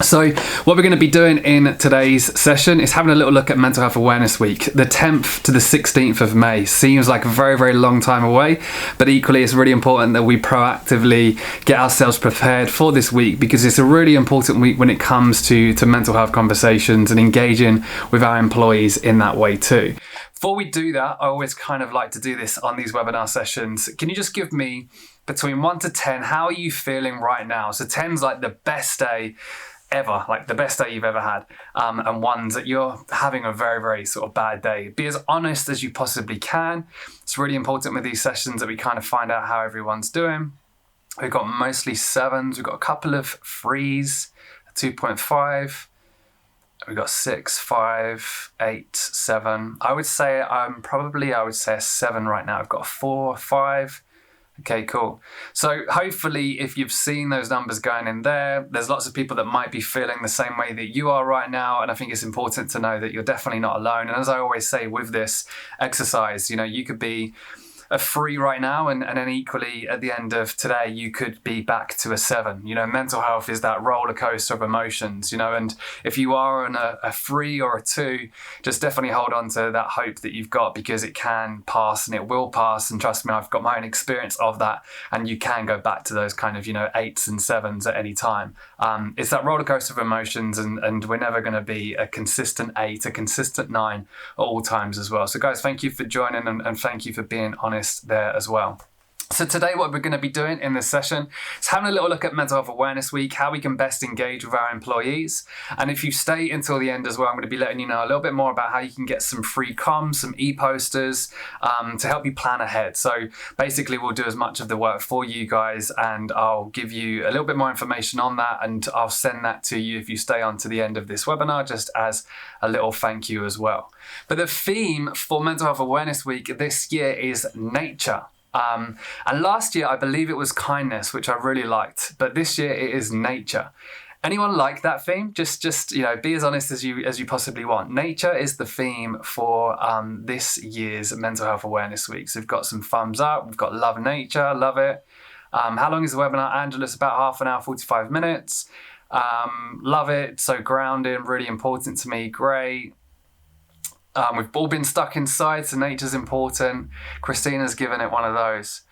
So what we're going to be doing in today's session is having a little look at Mental Health Awareness Week. The 10th to the 16th of May seems like a very, very long time away, but equally it's really important that we proactively get ourselves prepared for this week, because it's a really important week when it comes to mental health conversations and engaging with our employees in that way too. Before we do that, I always kind of like to do this on these webinar sessions. Can you just give me between 1 to 10, how are you feeling right now? So 10's like the best day ever, like the best day you've ever had, and 1's that you're having a very, very sort of bad day. Be as honest as you possibly can. It's really important with these sessions that we kind of find out how everyone's doing. We've got mostly 7s, we've got a couple of 3s, 2.5, we've got 6, 5, 8, 7. I would say a 7 right now. I've got a 4, 5. Okay, cool. So hopefully if you've seen those numbers going in there, there's lots of people that might be feeling the same way that you are right now. And I think it's important to know that you're definitely not alone. And as I always say with this exercise, you could be a 3 right now, and then equally at the end of today you could be back to a 7. Mental health is that roller coaster of emotions, and if you are on a 3 or a 2, just definitely hold on to that hope that you've got, because it can pass and it will pass. And trust me, I've got my own experience of that, and you can go back to those kind of 8s and 7s at any time. It's that roller coaster of emotions, and we're never going to be a consistent 8, a consistent 9 at all times as well. So guys, thank you for joining, and thank you for being honest there as well. So today what we're going to be doing in this session is having a little look at Mental Health Awareness Week, how we can best engage with our employees. And if you stay until the end as well, I'm going to be letting you know a little bit more about how you can get some free comms, some e-posters to help you plan ahead. So basically we'll do as much of the work for you guys, and I'll give you a little bit more information on that, and I'll send that to you if you stay on to the end of this webinar, just as a little thank you as well. But the theme for Mental Health Awareness Week this year is nature. And last year, I believe it was kindness, which I really liked. But this year it is nature. Anyone like that theme? Just be as honest as you possibly want. Nature is the theme for this year's Mental Health Awareness Week. So we've got some thumbs up. We've got love nature, love it. How long is the webinar, Angela? It's about half an hour, 45 minutes. Love it. So grounding, really important to me. Great. We've all been stuck inside, so nature's important. Christina's given it one of those.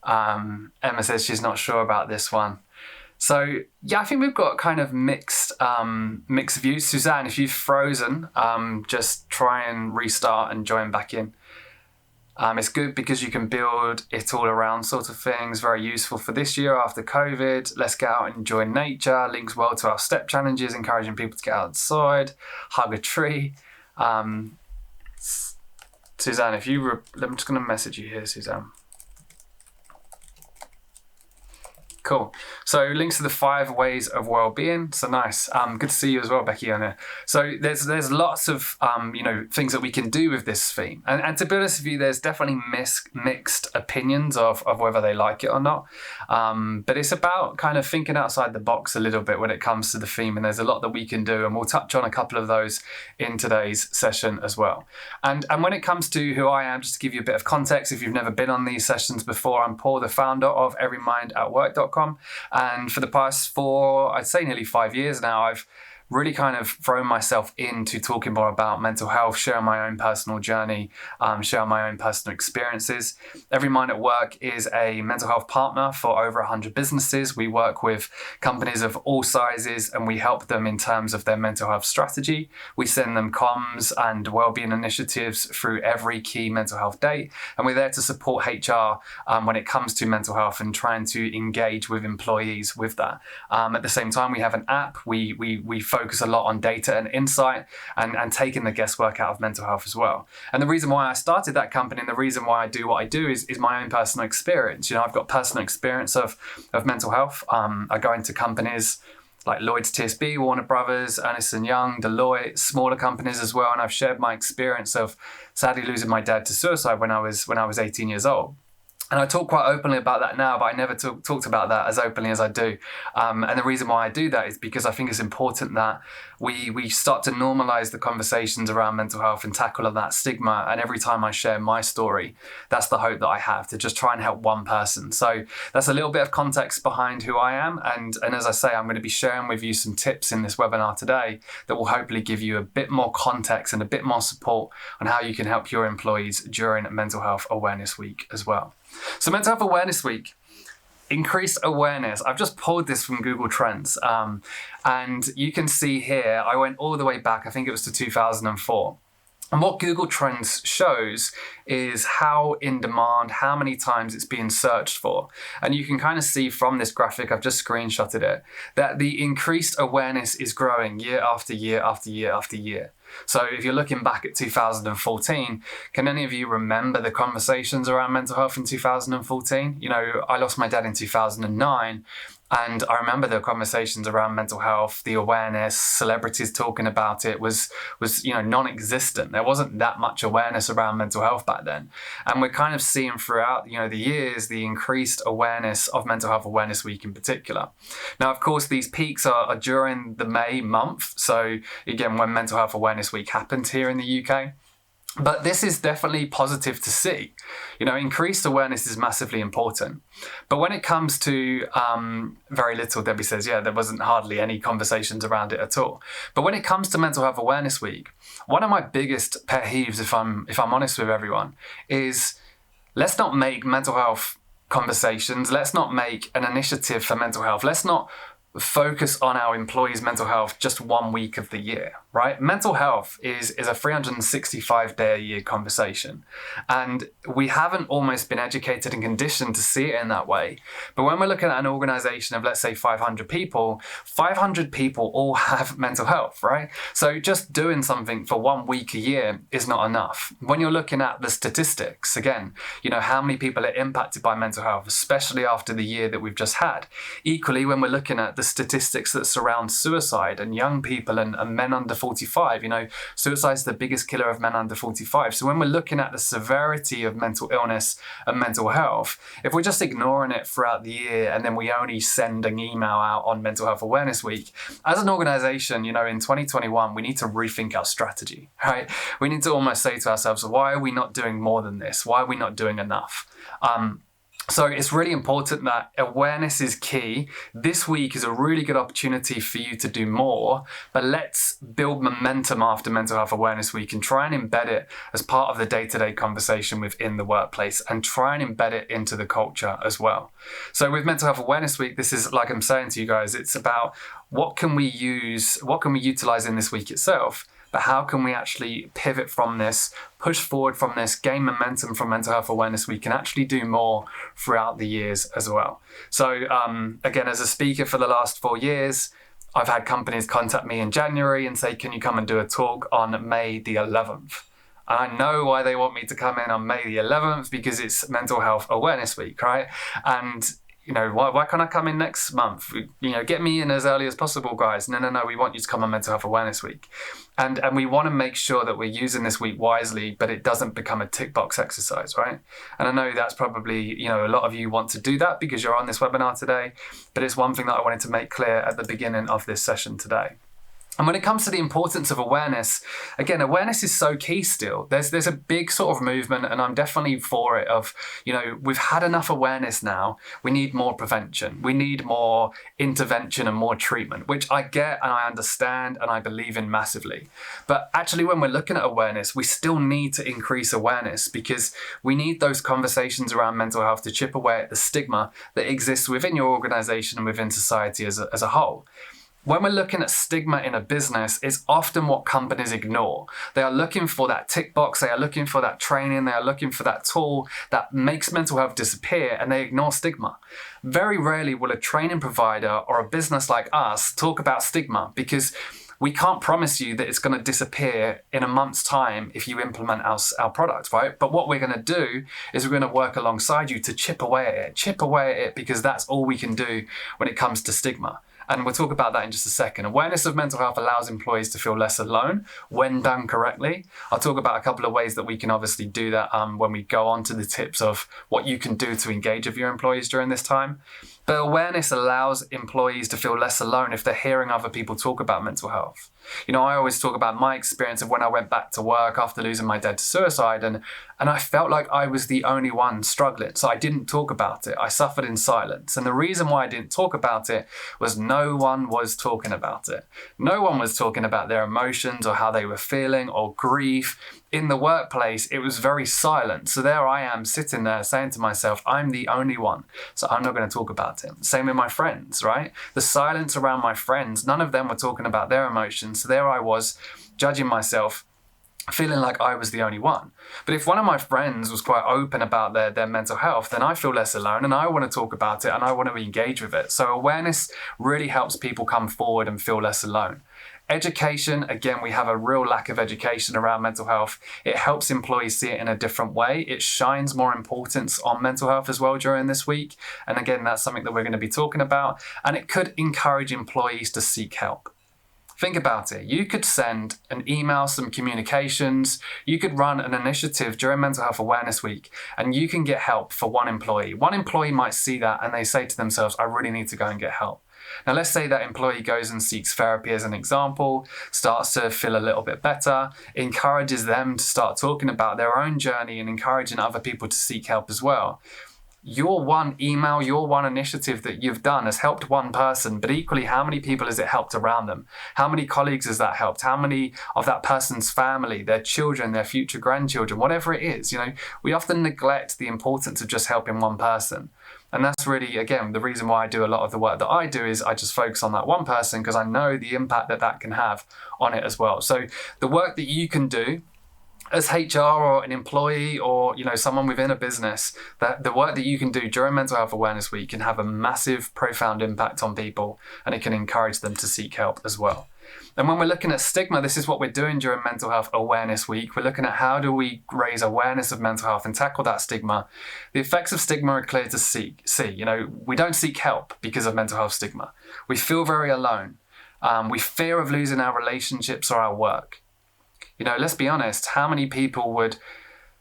Emma says she's not sure about this one. So yeah, I think we've got kind of mixed views. Suzanne, if you've frozen, just try and restart and join back in. It's good because you can build it all around sort of things. Very useful for this year after COVID. Let's get out and enjoy nature. Links well to our step challenges, encouraging people to get outside, hug a tree. Suzanne, I'm just going to message you here, Suzanne. Cool. So links to the 5 ways of well-being. So nice. Good to see you as well, Becky, on there. So there's lots of things that we can do with this theme. And to be honest with you, there's definitely mixed opinions of whether they like it or not. But it's about kind of thinking outside the box a little bit when it comes to the theme. And there's a lot that we can do, and we'll touch on a couple of those in today's session as well. And when it comes to who I am, just to give you a bit of context, if you've never been on these sessions before, I'm Paul, the founder of Everymind at work.com. And for the past I'd say nearly 5 years now, I've really kind of thrown myself into talking more about mental health, sharing my own personal journey, sharing my own personal experiences. Everymind at Work is a mental health partner for over 100 businesses. We work with companies of all sizes, and we help them in terms of their mental health strategy. We send them comms and wellbeing initiatives through every key mental health day, and we're there to support HR when it comes to mental health and trying to engage with employees with that. At the same time, we have an app. We focus a lot on data and insight and taking the guesswork out of mental health as well. And the reason why I started that company and the reason why I do what I do is my own personal experience. I've got personal experience of mental health. I go into companies like Lloyd's TSB, Warner Brothers, Ernst & Young, Deloitte, smaller companies as well. And I've shared my experience of sadly losing my dad to suicide when I was 18 years old. And I talk quite openly about that now, but I never talked about that as openly as I do. And the reason why I do that is because I think it's important that we start to normalize the conversations around mental health and tackle on that stigma. And every time I share my story, that's the hope that I have, to just try and help one person. So that's a little bit of context behind who I am. And as I say, I'm going to be sharing with you some tips in this webinar today that will hopefully give you a bit more context and a bit more support on how you can help your employees during Mental Health Awareness Week as well. So Mental Health Awareness Week, increased awareness. I've just pulled this from Google Trends, and you can see here, I went all the way back, I think it was to 2004. And what Google Trends shows is how in demand, how many times it's being searched for. And you can kind of see from this graphic, I've just screenshotted it, that the increased awareness is growing year after year after year after year. So if you're looking back at 2014, can any of you remember the conversations around mental health in 2014? You know, I lost my dad in 2009. And I remember the conversations around mental health, the awareness, celebrities talking about it was non-existent. There wasn't that much awareness around mental health back then. And we're kind of seeing throughout, the years, the increased awareness of Mental Health Awareness Week in particular. Now, of course, these peaks are during the May month. So again, when Mental Health Awareness Week happened here in the UK. But this is definitely positive to see. Increased awareness is massively important. But when it comes to very little, Debbie says, there wasn't hardly any conversations around it at all. But when it comes to Mental Health Awareness Week, one of my biggest pet peeves, if I'm honest with everyone, is let's not make mental health conversations. Let's not make an initiative for mental health. Let's not focus on our employees' mental health just 1 week of the year, right? Mental health is a 365-day-a-year conversation. And we haven't almost been educated and conditioned to see it in that way. But when we're looking at an organization of, let's say, 500 people all have mental health, right? So just doing something for 1 week a year is not enough. When you're looking at the statistics, again, how many people are impacted by mental health, especially after the year that we've just had. Equally, when we're looking at the statistics that surround suicide and young people and men under 45, suicide is the biggest killer of men under 45. So when we're looking at the severity of mental illness and mental health, if we're just ignoring it throughout the year and then we only send an email out on Mental Health Awareness Week, as an organization, in 2021, we need to rethink our strategy, right? We need to almost say to ourselves, why are we not doing more than this? Why are we not doing enough? So it's really important that awareness is key. This week is a really good opportunity for you to do more, but let's build momentum after Mental Health Awareness Week and try and embed it as part of the day-to-day conversation within the workplace and try and embed it into the culture as well. So with Mental Health Awareness Week, this is, like I'm saying to you guys, it's about what can we utilize in this week itself, but how can we actually pivot from this, push forward from this, gain momentum from Mental Health Awareness Week, and actually do more throughout the years as well. So again, as a speaker for the last 4 years, I've had companies contact me in January and say, can you come and do a talk on May the 11th? And I know why they want me to come in on May the 11th, because it's Mental Health Awareness Week, right? And why can't I come in next month? Get me in as early as possible, guys. No, we want you to come on Mental Health Awareness Week. And we want to make sure that we're using this week wisely, but it doesn't become a tick box exercise, right? And I know that's probably, a lot of you want to do that because you're on this webinar today, but it's one thing that I wanted to make clear at the beginning of this session today. And when it comes to the importance of awareness, again, awareness is so key still. There's a big sort of movement, and I'm definitely for it, of, we've had enough awareness now. We need more prevention. We need more intervention and more treatment, which I get and I understand and I believe in massively. But actually, when we're looking at awareness, we still need to increase awareness because we need those conversations around mental health to chip away at the stigma that exists within your organization and within society as a whole. When we're looking at stigma in a business, it's often what companies ignore. They are looking for that tick box, they are looking for that training, they are looking for that tool that makes mental health disappear, and they ignore stigma. Very rarely will a training provider or a business like us talk about stigma, because we can't promise you that it's going to disappear in a month's time if you implement our product, right? But what we're going to do is we're going to work alongside you to chip away at it, because that's all we can do when it comes to stigma. And we'll talk about that in just a second. Awareness of mental health allows employees to feel less alone when done correctly. I'll talk about a couple of ways that we can obviously do that when we go on to the tips of what you can do to engage with your employees during this time. But awareness allows employees to feel less alone if they're hearing other people talk about mental health. You know, I always talk about my experience of when I went back to work after losing my dad to suicide, and I felt like I was the only one struggling. So I didn't talk about it. I suffered in silence. And the reason why I didn't talk about it was no one was talking about it. No one was talking about their emotions or how they were feeling or grief. In the workplace, it was very silent. So there I am sitting there saying to myself, I'm the only one, so I'm not going to talk about it. Same with my friends, right? The silence around my friends, none of them were talking about their emotions. So there I was judging myself, feeling like I was the only one. But if one of my friends was quite open about their mental health, then I feel less alone and I want to talk about it and I want to engage with it. So awareness really helps people come forward and feel less alone. Education, again, we have a real lack of education around mental health. It helps employees see it in a different way. It shines more importance on mental health as well during this week. And again, that's something that we're going to be talking about. And it could encourage employees to seek help. Think about it. You could send an email, some communications. You could run an initiative during Mental Health Awareness Week, and you can get help for one employee. One employee might see that and they say to themselves, I really need to go and get help. Now, let's say that employee goes and seeks therapy as an example, starts to feel a little bit better, encourages them to start talking about their own journey and encouraging other people to seek help as well. Your one email, your one initiative that you've done has helped one person, but equally, how many people has it helped around them? How many colleagues has that helped? How many of that person's family, their children, their future grandchildren, whatever it is? You know, we often neglect the importance of just helping one person. And that's really, again, the reason why I do a lot of the work that I do is I just focus on that one person because I know the impact that that can have on it as well. So the work that you can do as HR or an employee or, you know, someone within a business, that the work that you can do during Mental Health Awareness Week can have a massive, profound impact on people, and it can encourage them to seek help as well. And when we're looking at stigma, this is what we're doing during Mental Health Awareness Week. We're looking at how do we raise awareness of mental health and tackle that stigma. The effects of stigma are clear to see. You know, we don't seek help because of mental health stigma. We feel very alone. We fear of losing our relationships or our work. You know, let's be honest, how many people would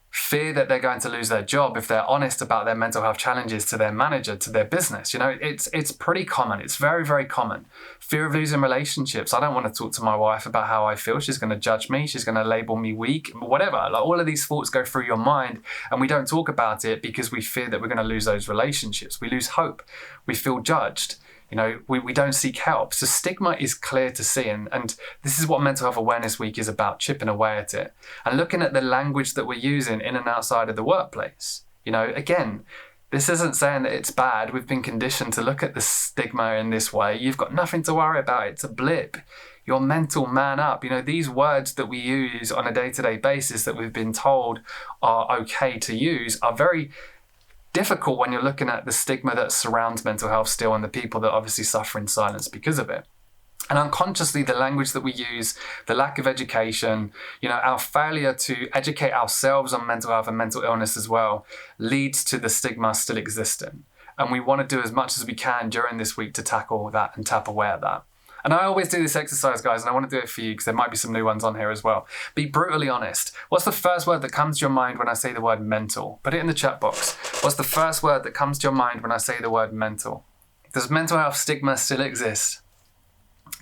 fear that they're going to lose their job if they're honest about their mental health challenges to their manager, to their business? You know, it's pretty common. It's very, very common. Fear of losing relationships. I don't want to talk to my wife about how I feel. She's going to judge me. She's going to label me weak, whatever. Like, all of these thoughts go through your mind and we don't talk about it because we fear that we're going to lose those relationships. We lose hope. We feel judged. You know, we don't seek help. So stigma is clear to see. And this is what Mental Health Awareness Week is about, chipping away at it. And looking at the language that we're using in and outside of the workplace. You know, again, this isn't saying that it's bad. We've been conditioned to look at the stigma in this way. You've got nothing to worry about. It's a blip. Your mental man up. You know, these words that we use on a day-to-day basis that we've been told are okay to use are very difficult when you're looking at the stigma that surrounds mental health still and the people that obviously suffer in silence because of it. And unconsciously, the language that we use, the lack of education, you know, our failure to educate ourselves on mental health and mental illness as well leads to the stigma still existing. And we want to do as much as we can during this week to tackle that and tap away at that. And I always do this exercise, guys, and I want to do it for you because there might be some new ones on here as well. Be brutally honest. What's the first word that comes to your mind when I say the word mental? Put it in the chat box. What's the first word that comes to your mind when I say the word mental? Does mental health stigma still exist?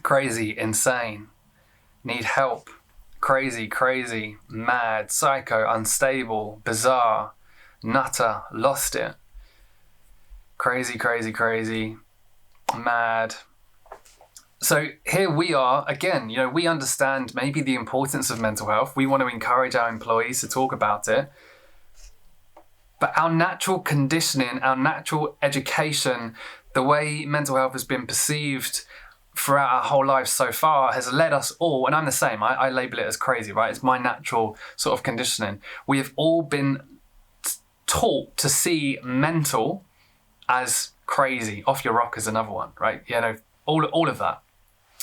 Crazy, insane, need help, crazy, mad, psycho, unstable, bizarre, nutter, lost it, crazy, mad. So here we are, again, you know, we understand maybe the importance of mental health. We want to encourage our employees to talk about it. But our natural conditioning, our natural education, the way mental health has been perceived throughout our whole lives so far has led us all, and I'm the same, I label it as crazy, right? It's my natural sort of conditioning. We have all been taught to see mental as crazy. Off your rock is another one, right? You know, all of that.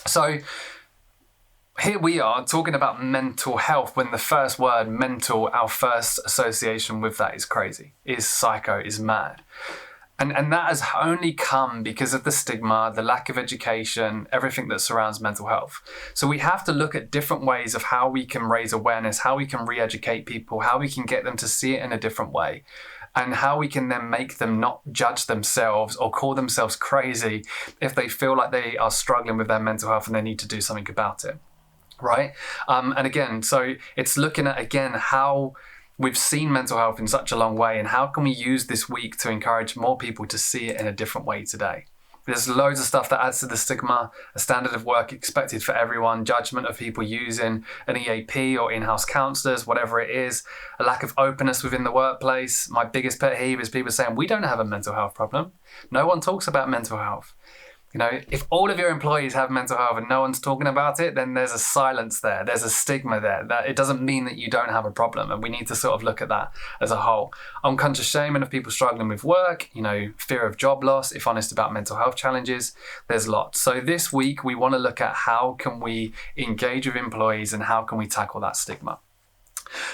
So here we are talking about mental health when the first word mental, our first association with that is crazy, is psycho, is mad. And that has only come because of the stigma, the lack of education, everything that surrounds mental health. So we have to look at different ways of how we can raise awareness, how we can re-educate people, how we can get them to see it in a different way, and how we can then make them not judge themselves or call themselves crazy if they feel like they are struggling with their mental health and they need to do something about it, right? And again, so it's looking at, again, how we've seen mental health in such a long way, and how can we use this week to encourage more people to see it in a different way today? There's loads of stuff that adds to the stigma: a standard of work expected for everyone, judgment of people using an EAP or in-house counsellors, whatever it is, a lack of openness within the workplace. My biggest pet peeve is people saying, we don't have a mental health problem. No one talks about mental health. You know, if all of your employees have mental health and no one's talking about it, then there's a silence there. There's a stigma there. That it doesn't mean that you don't have a problem. And we need to sort of look at that as a whole. Unconscious shaming of people struggling with work, you know, fear of job loss, if honest about mental health challenges, there's lots. So this week we want to look at how can we engage with employees and how can we tackle that stigma.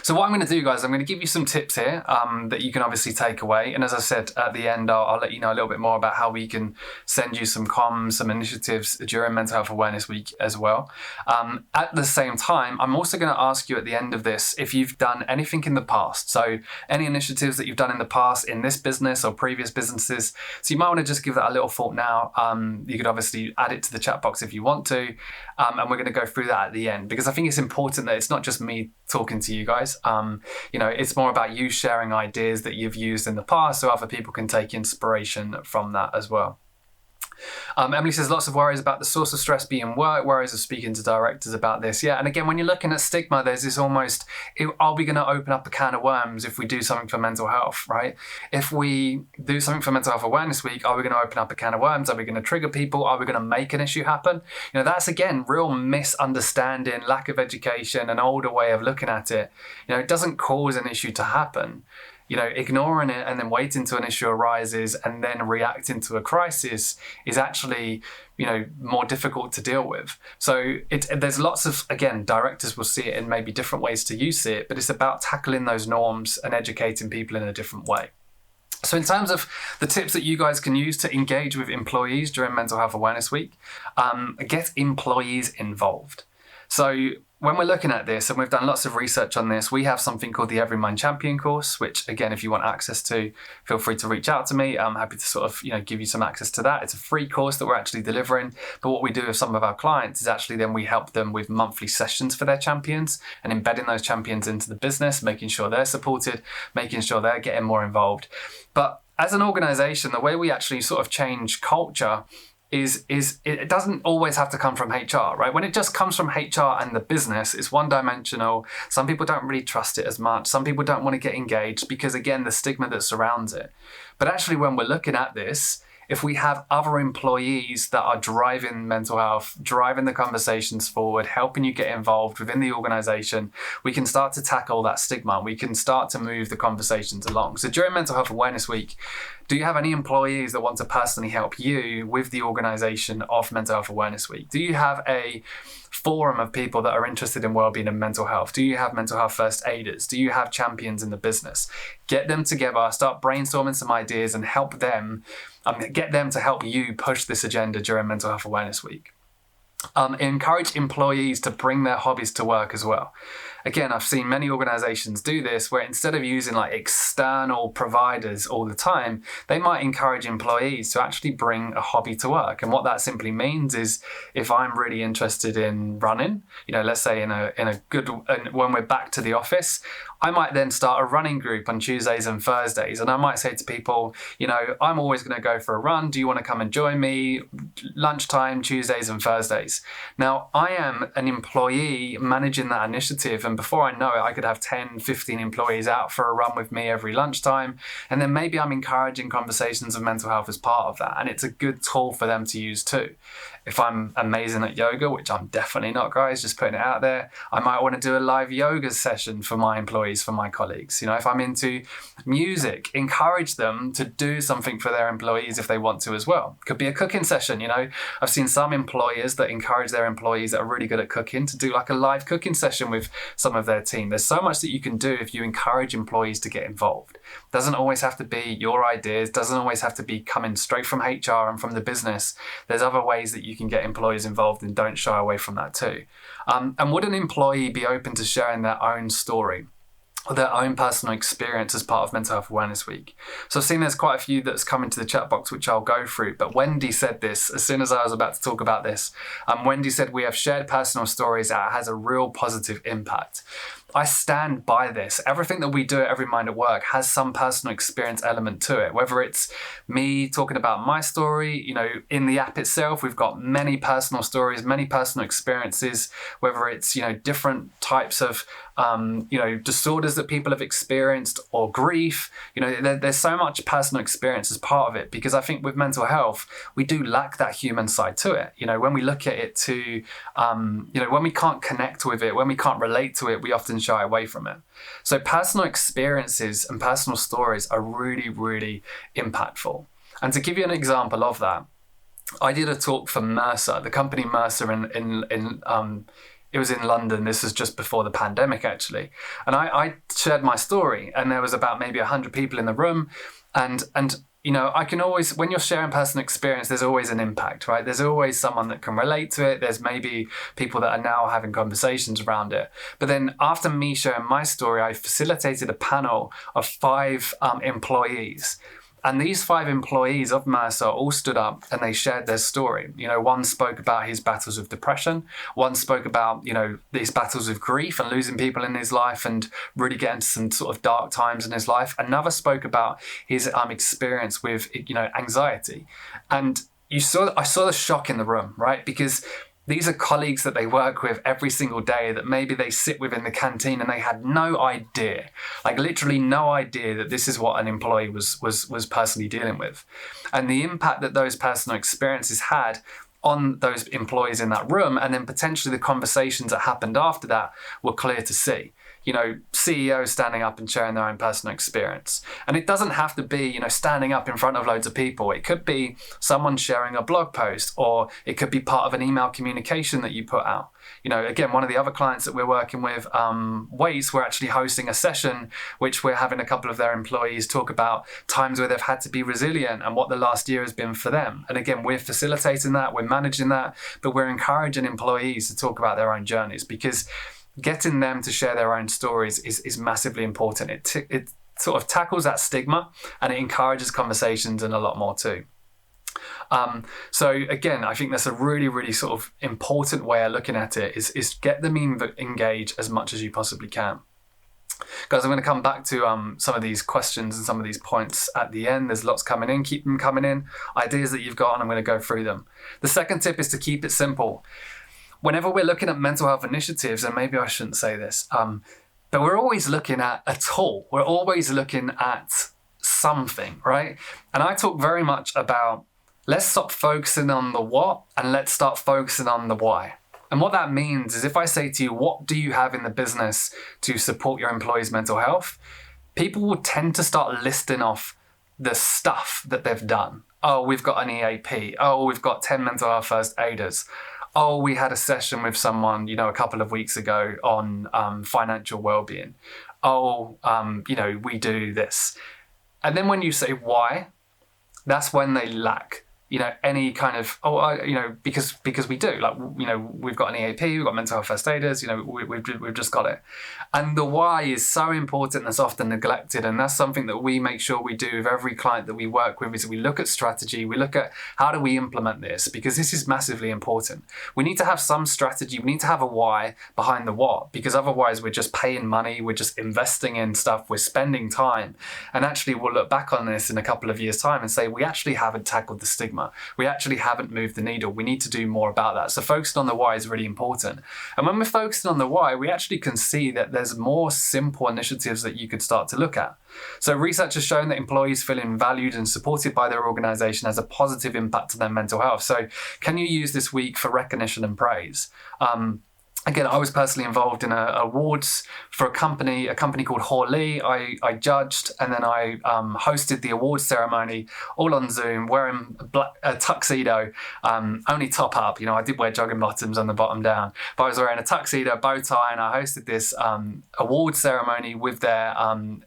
So what I'm going to do, guys, I'm going to give you some tips here that you can obviously take away. And as I said at the end, I'll let you know a little bit more about how we can send you some comms, some initiatives during Mental Health Awareness Week as well. At the same time, I'm also going to ask you at the end of this if you've done anything in the past. So any initiatives that you've done in the past in this business or previous businesses. So you might want to just give that a little thought now. You could obviously add it to the chat box if you want to. And we're going to go through that at the end, because I think it's important that it's not just me talking to you guys. You know, it's more about you sharing ideas that you've used in the past so other people can take inspiration from that as well. Emily says lots of worries about the source of stress being work, worries of speaking to directors about this. Yeah, and again, when you're looking at stigma, there's this almost, are we going to open up a can of worms if we do something for mental health, right? If we do something for Mental Health Awareness Week, are we going to open up a can of worms? Are we going to trigger people? Are we going to make an issue happen? You know, that's again, real misunderstanding, lack of education, an older way of looking at it. You know, it doesn't cause an issue to happen. You know, ignoring it and then waiting till an issue arises and then reacting to a crisis is actually, you know, more difficult to deal with. So there's lots of, again, directors will see it in maybe different ways to use it, but it's about tackling those norms and educating people in a different way. So in terms of the tips that you guys can use to engage with employees during Mental Health Awareness Week, get employees involved. So when we're looking at this, and we've done lots of research on this, we have something called the Everymind Champion course, which again, if you want access to, feel free to reach out to me. I'm happy to sort of, you know, give you some access to that. It's a free course that we're actually delivering. But what we do with some of our clients is actually then we help them with monthly sessions for their champions and embedding those champions into the business, making sure they're supported, making sure they're getting more involved. But as an organization, the way we actually sort of change culture is it doesn't always have to come from HR, right? When it just comes from HR and the business, it's one-dimensional. Some people don't really trust it as much. Some people don't want to get engaged because, again, the stigma that surrounds it. But actually, when we're looking at this, if we have other employees that are driving mental health, driving the conversations forward, helping you get involved within the organization, we can start to tackle that stigma. We can start to move the conversations along. So during Mental Health Awareness Week, do you have any employees that want to personally help you with the organization of Mental Health Awareness Week? Do you have a forum of people that are interested in wellbeing and mental health? Do you have mental health first aiders? Do you have champions in the business? Get them together, start brainstorming some ideas and help them, get them to help you push this agenda during Mental Health Awareness Week. Encourage employees to bring their hobbies to work as well. Again, I've seen many organizations do this where instead of using like external providers all the time, they might encourage employees to actually bring a hobby to work. And what that simply means is if I'm really interested in running, you know, let's say in a good, when we're back to the office, I might then start a running group on Tuesdays and Thursdays. And I might say to people, you know, I'm always going to go for a run. Do you want to come and join me? Lunchtime, Tuesdays and Thursdays. Now, I am an employee managing that initiative. And before I know it, I could have 10, 15 employees out for a run with me every lunchtime. And then maybe I'm encouraging conversations of mental health as part of that. And it's a good tool for them to use too. If I'm amazing at yoga, which I'm definitely not, guys, just putting it out there, I might want to do a live yoga session for my employees employees for my colleagues. If I'm into music, encourage them to do something for their employees if they want to as well. Could be a cooking session. I've seen some employers that encourage their employees that are really good at cooking to do like a live cooking session with some of their team. There's so much that you can do if you encourage employees to get involved. Doesn't always have to be your ideas, doesn't always have to be coming straight from HR and from the business. There's other ways that you can get employees involved, and don't shy away from that too. And would an employee be open to sharing their own story or their own personal experience as part of Mental Health Awareness Week? So I've seen there's quite a few that's come into the chat box, which I'll go through. But Wendy said this as soon as I was about to talk about this. Wendy said, "We have shared personal stories that has a real positive impact." I stand by this. Everything that we do at Everymind at work has some personal experience element to it, whether it's me talking about my story, in the app itself, we've got many personal stories, many personal experiences, whether it's, different types of, disorders that people have experienced or grief. There's so much personal experience as part of it, because I think with mental health, we do lack that human side to it. When we look at it when we can't connect with it, when we can't relate to it, we often shy away from it. So personal experiences and personal stories are really, really impactful. And to give you an example of that, I did a talk for Mercer, the company Mercer it was in London. This was just before the pandemic, actually. And I shared my story, and there was about maybe 100 people in the room. And I can always, when you're sharing personal experience, there's always an impact, right? There's always someone that can relate to it. There's maybe people that are now having conversations around it. But then after me sharing my story, I facilitated a panel of 5 employees. And these 5 employees of Mercer all stood up and they shared their story. One spoke about his battles with depression. One spoke about, these battles with grief and losing people in his life and really getting to some sort of dark times in his life. Another spoke about his experience with, anxiety. And I saw the shock in the room, right? Because these are colleagues that they work with every single day that maybe they sit with in the canteen, and they had no idea, like literally no idea, that this is what an employee was personally dealing with. And the impact that those personal experiences had on those employees in that room, and then potentially the conversations that happened after that, were clear to see. CEOs standing up and sharing their own personal experience. And it doesn't have to be, standing up in front of loads of people. It could be someone sharing a blog post, or it could be part of an email communication that you put out. Again, one of the other clients that we're working with, Waze, we're actually hosting a session which we're having a couple of their employees talk about times where they've had to be resilient and what the last year has been for them. And again, we're facilitating that, we're managing that, but we're encouraging employees to talk about their own journeys, because getting them to share their own stories is massively important. It sort of tackles that stigma, and it encourages conversations and a lot more too. So again, I think that's a really, really sort of important way of looking at it, is get them engaged as much as you possibly can. Guys, I'm going to come back to some of these questions and some of these points at the end. There's lots coming in. Keep them coming in. Ideas that you've got, and I'm going to go through them. The second tip is to keep it simple. Whenever we're looking at mental health initiatives, and maybe I shouldn't say this, but we're always looking at a tool. We're always looking at something, right? And I talk very much about, let's stop focusing on the what and let's start focusing on the why. And what that means is, if I say to you, what do you have in the business to support your employees' mental health? People will tend to start listing off the stuff that they've done. Oh, we've got an EAP. Oh, we've got 10 mental health first aiders. Oh, we had a session with someone, a couple of weeks ago on financial well-being. Oh, we do this. And then when you say why, that's when they lack any kind of, because we do, we've got an EAP, we've got mental health first aiders, we've just got it. And the why is so important, that's often neglected. And that's something that we make sure we do with every client that we work with, is we look at strategy, we look at how do we implement this, because this is massively important. We need to have some strategy, we need to have a why behind the what, because otherwise we're just paying money, we're just investing in stuff, we're spending time. And actually we'll look back on this in a couple of years' time and say, we actually haven't tackled the stigma. We actually haven't moved the needle. We need to do more about that. So focusing on the why is really important. And when we're focusing on the why, we actually can see that there's more simple initiatives that you could start to look at. So research has shown that employees feeling valued and supported by their organization has a positive impact on their mental health. So can you use this week for recognition and praise? Again, I was personally involved in awards for a company called Hawley. I judged, and then I hosted the awards ceremony all on Zoom, wearing a tuxedo, only top up. I did wear jogging bottoms on the bottom down, but I was wearing a tuxedo, bow tie, and I hosted this award ceremony with their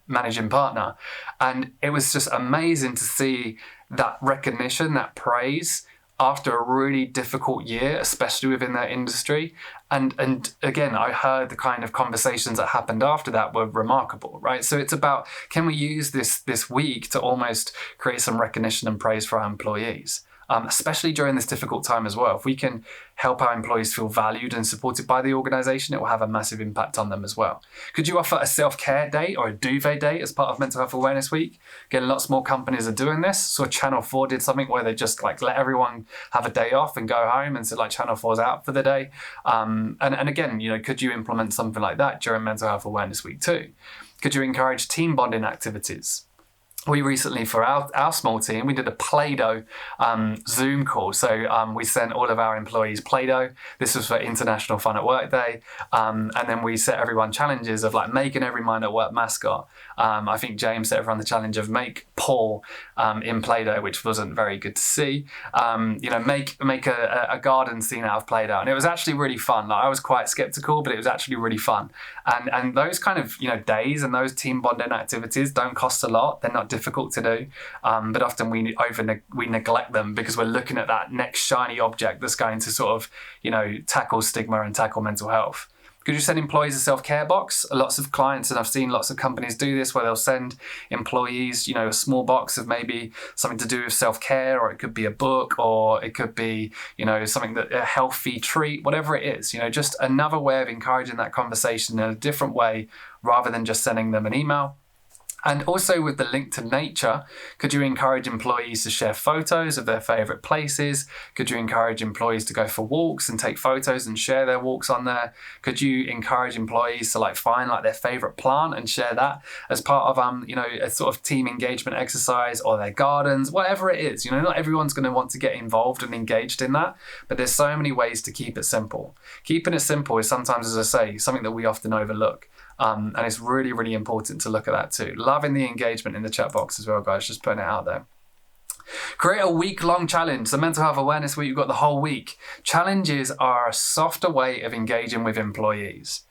managing partner. And it was just amazing to see that recognition, that praise, after a really difficult year, especially within their industry. And again, I heard the kind of conversations that happened after that were remarkable, right? So it's about, can we use this week to almost create some recognition and praise for our employees? Especially during this difficult time as well. If we can help our employees feel valued and supported by the organisation, it will have a massive impact on them as well. Could you offer a self-care day or a duvet day as part of Mental Health Awareness Week? Again, lots more companies are doing this. So Channel 4 did something where they just let everyone have a day off and go home, and so Channel 4's out for the day. And again, could you implement something like that during Mental Health Awareness Week too? Could you encourage team bonding activities? We recently, for our small team, we did a Play-Doh Zoom call. So we sent all of our employees Play-Doh. This was for International Fun at Work Day. And then we set everyone challenges of make an Everymind at Work mascot. I think James set everyone the challenge of make Paul in Play-Doh, which wasn't very good to see. Make a garden scene out of Play-Doh. And it was actually really fun. I was quite skeptical, but it was actually really fun. And those kind of days and those team bonding activities don't cost a lot. They're not difficult to do, but often we neglect them because we're looking at that next shiny object that's going to sort of tackle stigma and tackle mental health. Could you send employees a self-care box? Lots of clients, and I've seen lots of companies do this, where they'll send employees a small box of maybe something to do with self-care, or it could be a book, or it could be something that a healthy treat, whatever it is. Just another way of encouraging that conversation in a different way rather than just sending them an email. And also with the link to nature, could you encourage employees to share photos of their favourite places? Could you encourage employees to go for walks and take photos and share their walks on there? Could you encourage employees to find their favourite plant and share that as part of a sort of team engagement exercise, or their gardens, whatever it is? Not everyone's going to want to get involved and engaged in that, but there's so many ways to keep it simple. Keeping it simple is sometimes, as I say, something that we often overlook. And it's really, really important to look at that too. Loving the engagement in the chat box as well, guys, just putting it out there. Create a week-long challenge. So Mental Health Awareness Week, you've got the whole week. Challenges are a softer way of engaging with employees.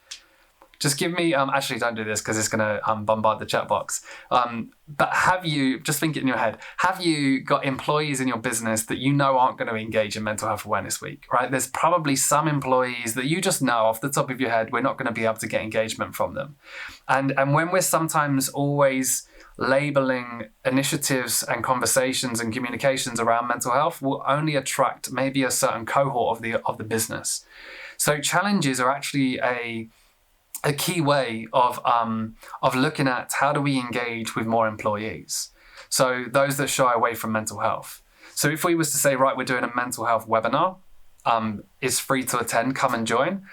Just give me, actually don't do this because it's going to bombard the chat box. But just think it in your head, have you got employees in your business that aren't going to engage in Mental Health Awareness Week, right? There's probably some employees that you just know off the top of your head, we're not going to be able to get engagement from them. And when we're sometimes always labeling initiatives and conversations and communications around mental health, will only attract maybe a certain cohort of the business. So challenges are actually a key way of looking at how do we engage with more employees. So those that shy away from mental health. So if we was to say, right, we're doing a mental health webinar, it's free to attend, come and join.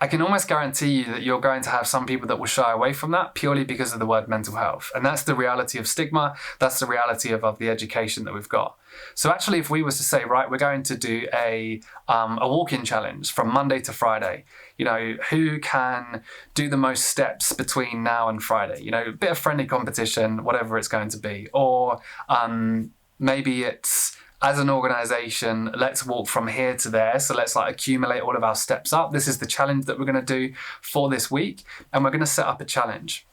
I can almost guarantee you that you're going to have some people that will shy away from that purely because of the word mental health. And that's the reality of stigma. That's the reality of the education that we've got. So actually, if we was to say, right, we're going to do a walk-in challenge from Monday to Friday, who can do the most steps between now and Friday, a bit of friendly competition, whatever it's going to be. Or maybe it's, as an organisation, let's walk from here to there. So let's accumulate all of our steps up. This is the challenge that we're going to do for this week. And we're going to set up a challenge.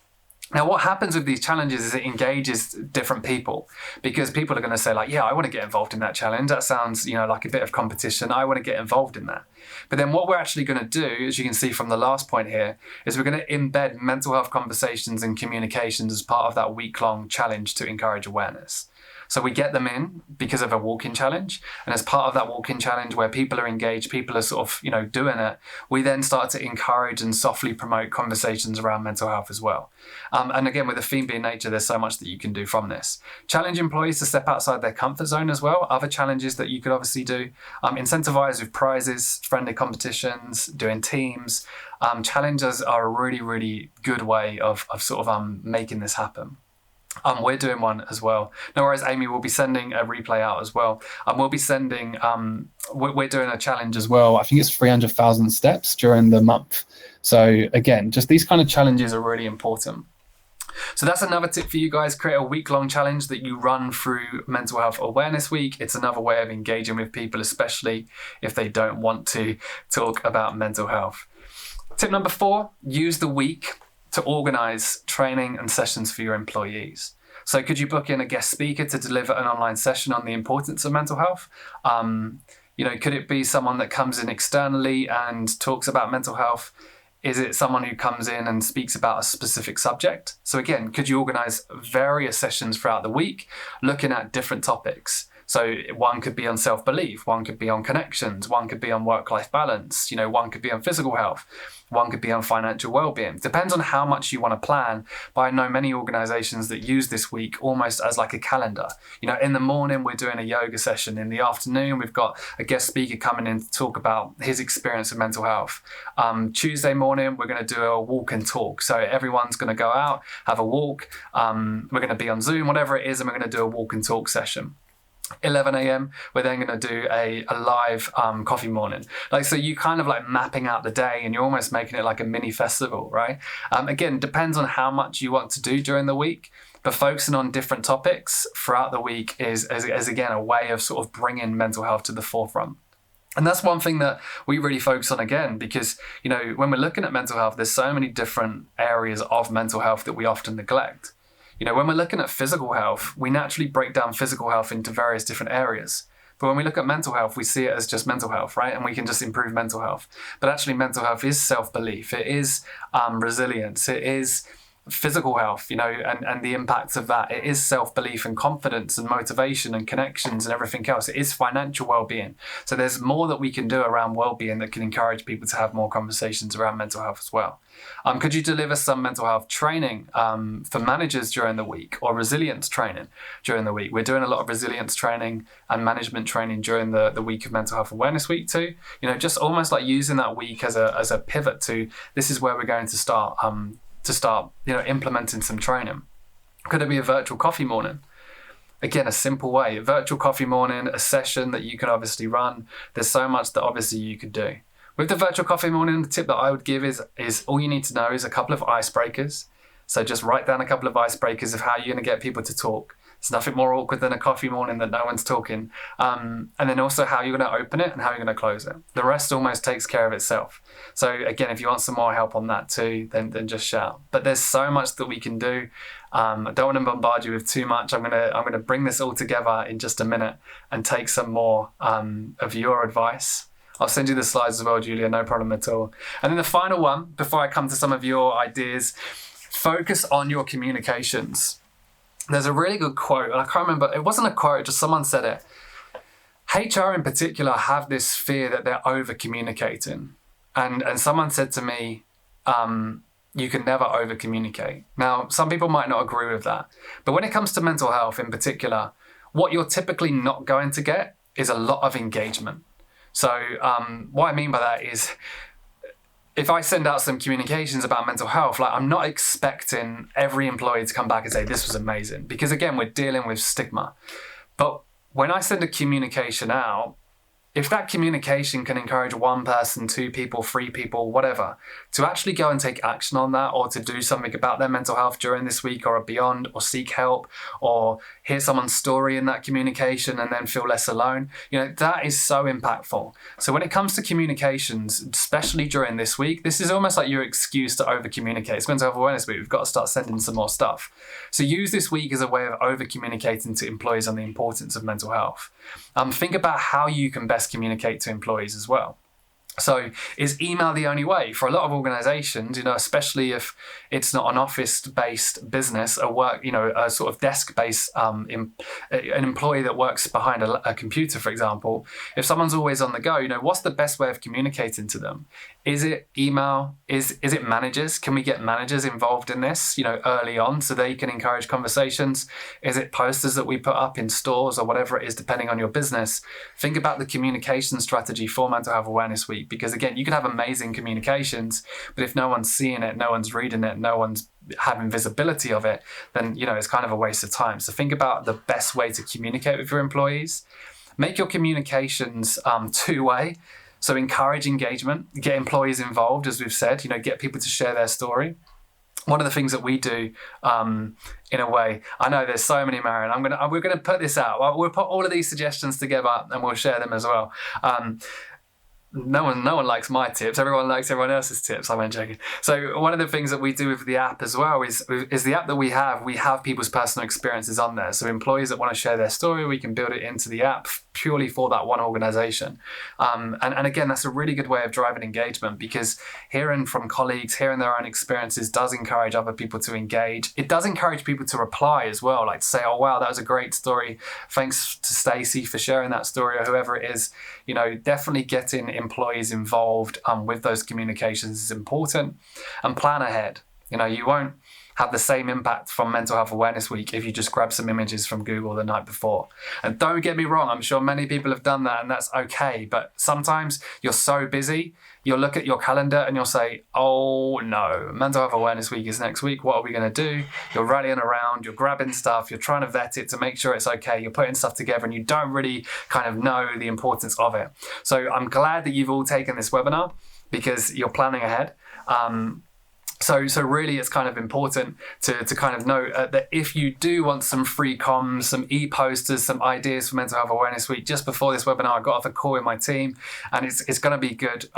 Now, what happens with these challenges is it engages different people, because people are going to say yeah, I want to get involved in that challenge. That sounds, like a bit of competition. I want to get involved in that. But then what we're actually going to do, as you can see from the last point here, is we're going to embed mental health conversations and communications as part of that week-long challenge to encourage awareness. So we get them in because of a walk-in challenge. And as part of that walk-in challenge where people are engaged, people are sort of, doing it, we then start to encourage and softly promote conversations around mental health as well. And again, with the theme being nature, there's so much that you can do from this. Challenge employees to step outside their comfort zone as well. Other challenges that you could obviously do. Incentivize with prizes, friendly competitions, doing teams. Challenges are a really, really good way of sort of making this happen. We're doing one as well. No worries, Amy. We'll be sending a replay out as well. We'll be sending. We're doing a challenge as well. I think it's 300,000 steps during the month. So again, just these kind of challenges are really important. So that's another tip for you guys. Create a week-long challenge that you run through Mental Health Awareness Week. It's another way of engaging with people, especially if they don't want to talk about mental health. Tip number 4: use the week to organize training and sessions for your employees. So could you book in a guest speaker to deliver an online session on the importance of mental health? Could it be someone that comes in externally and talks about mental health? Is it someone who comes in and speaks about a specific subject? So again, could you organize various sessions throughout the week looking at different topics? So one could be on self-belief, one could be on connections, one could be on work-life balance, one could be on physical health, one could be on financial well-being. Depends on how much you want to plan, but I know many organizations that use this week almost as like a calendar. In the morning, we're doing a yoga session. In the afternoon, we've got a guest speaker coming in to talk about his experience of mental health. Tuesday morning, we're going to do a walk and talk. So everyone's going to go out, have a walk. We're going to be on Zoom, whatever it is, and we're going to do a walk and talk session. 11 a.m. we're then going to do a live coffee morning. So you kind of like mapping out the day and you're almost making it like a mini festival, right? Again, depends on how much you want to do during the week, but focusing on different topics throughout the week is again a way of sort of bringing mental health to the forefront. And that's one thing that we really focus on again, because, when we're looking at mental health, there's so many different areas of mental health that we often neglect. When we're looking at physical health, we naturally break down physical health into various different areas. But when we look at mental health, we see it as just mental health, right? And we can just improve mental health. But actually, mental health is self-belief. It is resilience. It is physical health, and the impacts of that. It is self-belief and confidence and motivation and connections and everything else. It is financial well-being. So there's more that we can do around well-being that can encourage people to have more conversations around mental health as well. Could you deliver some mental health training for managers during the week, or resilience training during the week? We're doing a lot of resilience training and management training during the week of Mental Health Awareness Week too. Just almost like using that week as a pivot to, this is where we're going to start implementing some training. Could it be a virtual coffee morning? Again, a simple way, a virtual coffee morning, a session that you can obviously run. There's so much that obviously you could do. With the virtual coffee morning, the tip that I would give is all you need to know is a couple of icebreakers. So just write down a couple of icebreakers of how you're going to get people to talk. It's nothing more awkward than a coffee morning that no one's talking. And then also how you're going to open it and how you're going to close it. The rest almost takes care of itself. So again, if you want some more help on that too, then just shout. But there's so much that we can do. I don't want to bombard you with too much. I'm gonna bring this all together in just a minute and take some more of your advice. I'll send you the slides as well, Julia, no problem at all. And then the final one, before I come to some of your ideas, focus on your communications. There's a really good quote, and I can't remember, it wasn't a quote, just someone said it. HR in particular have this fear that they're over-communicating. And someone said to me, you can never over-communicate. Now, some people might not agree with that. But when it comes to mental health in particular, what you're typically not going to get is a lot of engagement. So what I mean by that is, if I send out some communications about mental health, I'm not expecting every employee to come back and say, this was amazing. Because again, we're dealing with stigma. But when I send a communication out, if that communication can encourage one person, two people, three people, whatever, to actually go and take action on that, or to do something about their mental health during this week or beyond, or seek help, or hear someone's story in that communication and then feel less alone, that is so impactful. So when it comes to communications, especially during this week, this is almost like your excuse to over communicate. It's Mental Health Awareness Week. We've got to start sending some more stuff. So use this week as a way of over communicating to employees on the importance of mental health. Think about how you can best communicate to employees as well. So is email the only way? For a lot of organizations, especially if it's not an office-based business, a sort of desk-based, an employee that works behind a computer, for example, if someone's always on the go, what's the best way of communicating to them? Is it email? Is it managers? Can we get managers involved in this, early on so they can encourage conversations? Is it posters that we put up in stores or whatever it is, depending on your business? Think about the communication strategy for Mental Health Awareness Week, because again, you can have amazing communications, but if no one's seeing it, no one's reading it, no one's having visibility of it, then, it's kind of a waste of time. So think about the best way to communicate with your employees. Make your communications two-way. So encourage engagement, get employees involved, as we've said, get people to share their story. One of the things that we do, in a way, I know there's so many, Marion. We're gonna put this out. We'll put all of these suggestions together and we'll share them as well. No one likes my tips. Everyone likes everyone else's tips. I'm joking. So one of the things that we do with the app as well is the app that we have people's personal experiences on there. So employees that want to share their story, we can build it into the app purely for that one organization. And again, that's a really good way of driving engagement, because hearing from colleagues, hearing their own experiences does encourage other people to engage. It does encourage people to reply as well, like to say, oh, wow, that was a great story. Thanks to Stacey for sharing that story, or whoever it is. Definitely getting employees involved with those communications is important, and plan ahead. You won't have the same impact from Mental Health Awareness Week if you just grab some images from Google the night before. And don't get me wrong, I'm sure many people have done that, and that's okay. But sometimes you're so busy, you'll look at your calendar and you'll say, oh no, Mental Health Awareness Week is next week. What are we going to do? You're rallying around, you're grabbing stuff, you're trying to vet it to make sure it's okay. You're putting stuff together and you don't really kind of know the importance of it. So I'm glad that you've all taken this webinar, because you're planning ahead. So really, it's kind of important to kind of note that if you do want some free comms, some e-posters, some ideas for Mental Health Awareness Week, just before this webinar, I got off a call with my team, and it's going to be good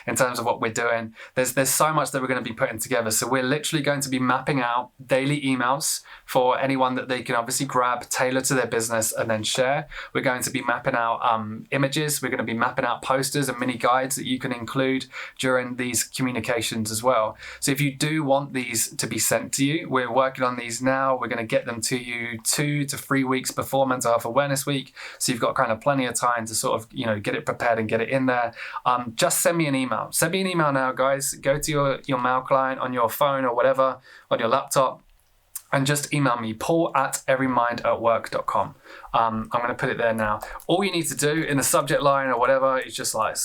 in terms of what we're doing. There's so much that we're going to be putting together. So we're literally going to be mapping out daily emails for anyone that they can obviously grab, tailor to their business, and then share. We're going to be mapping out images. We're going to be mapping out posters and mini guides that you can include during these communications as well. So if you do want these to be sent to you, we're working on these now. We're going to get them to you 2 to 3 weeks before Mental Health Awareness Week. So you've got kind of plenty of time to sort of, get it prepared and get it in there. Just send me an email. Send me an email now, guys. Go to your mail client on your phone or whatever, on your laptop, and just email me, paul@everymindatwork.com. I'm going to put it there now. All you need to do in the subject line or whatever is just like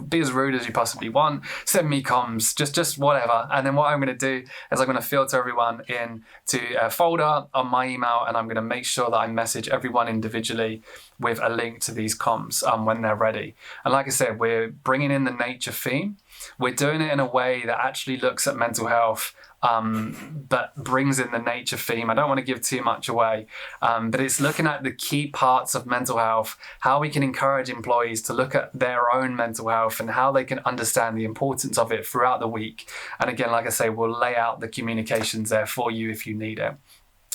be as rude as you possibly want. Send me comms, just whatever. And then what I'm going to do is I'm going to filter everyone in to a folder on my email, and I'm going to make sure that I message everyone individually with a link to these comms when they're ready. And like I said, we're bringing in the nature theme. We're doing it in a way that actually looks at mental health, but brings in the nature theme. I don't want to give too much away, but it's looking at the key parts of mental health, how we can encourage employees to look at their own mental health and how they can understand the importance of it throughout the week. And again, like I say, we'll lay out the communications there for you if you need it.